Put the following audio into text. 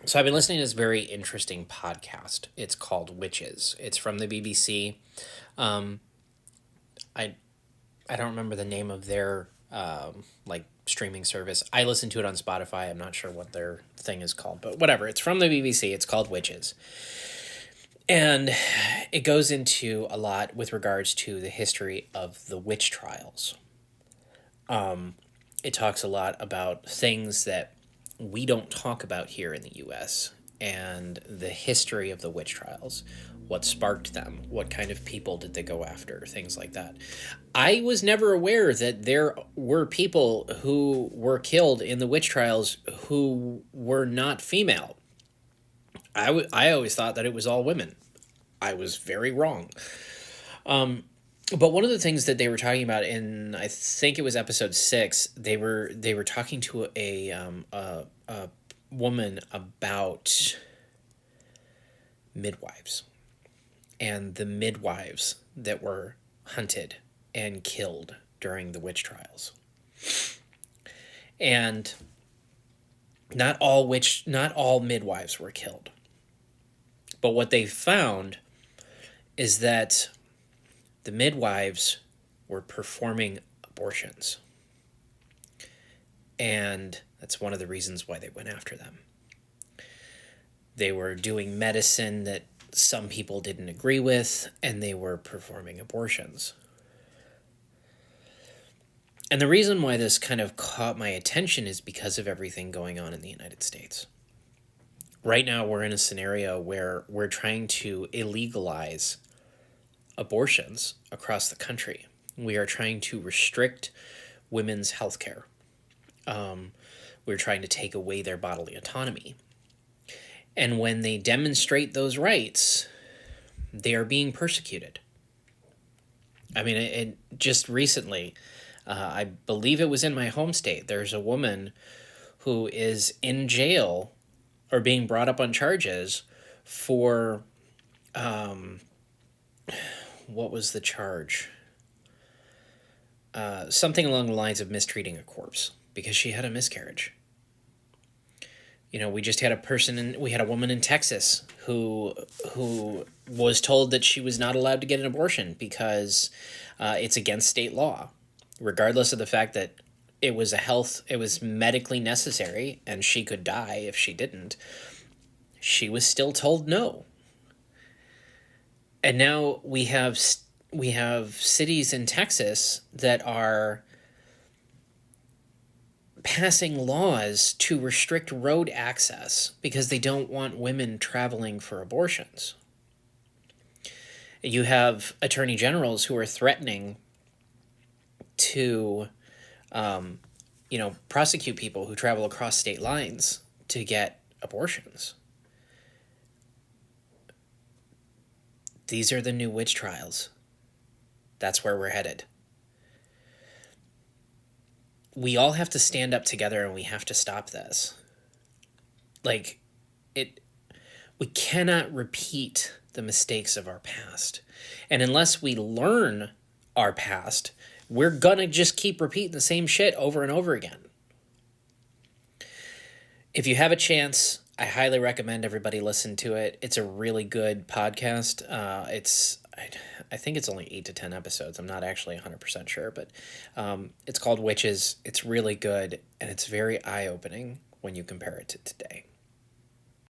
So I've been listening to this very interesting podcast. It's called Witches. It's from the BBC. Um, I I don't remember the name of their like streaming service. I listen to it on Spotify. I'm not sure what their thing is called, but whatever. It's from the BBC. It's called Witches, and it goes into a lot with regards to the history of the witch trials. It talks a lot about things that we don't talk about here in the US and the history of the witch trials, what sparked them, what kind of people did they go after, things like that. I was never aware that there were people who were killed in the witch trials who were not female. I always thought that it was all women. I was very wrong. But one of the things that they were talking about in, I think it was episode 6, they were talking to a woman about midwives and the midwives that were hunted and killed during the witch trials. And not all midwives were killed. But what they found is that the midwives were performing abortions. And that's one of the reasons why they went after them. They were doing medicine that some people didn't agree with, and they were performing abortions. And the reason why this kind of caught my attention is because of everything going on in the United States. Right now, we're in a scenario where we're trying to illegalize abortions across the country. We are trying to restrict women's health care. We're trying to take away their bodily autonomy. And when they demonstrate those rights, they are being persecuted. I mean, it just recently, I believe it was in my home state, there's a woman who is in jail or being brought up on charges for, what was the charge? Something along the lines of mistreating a corpse because she had a miscarriage. You know, we just had we had a woman in Texas who was told that she was not allowed to get an abortion because it's against state law, regardless of the fact that it was medically necessary and she could die if she didn't. She was still told no. And now we have cities in Texas that are passing laws to restrict road access because they don't want women traveling for abortions. You have attorney generals who are threatening to, prosecute people who travel across state lines to get abortions. These are the new witch trials. That's where we're headed. We all have to stand up together and we have to stop this. We cannot repeat the mistakes of our past. And unless we learn our past, we're gonna just keep repeating the same shit over and over again. If you have a chance, I highly recommend everybody listen to it. It's a really good podcast. I think it's only 8 to 10 episodes. I'm not actually 100% sure, but it's called Witches. It's really good, and it's very eye-opening when you compare it to today.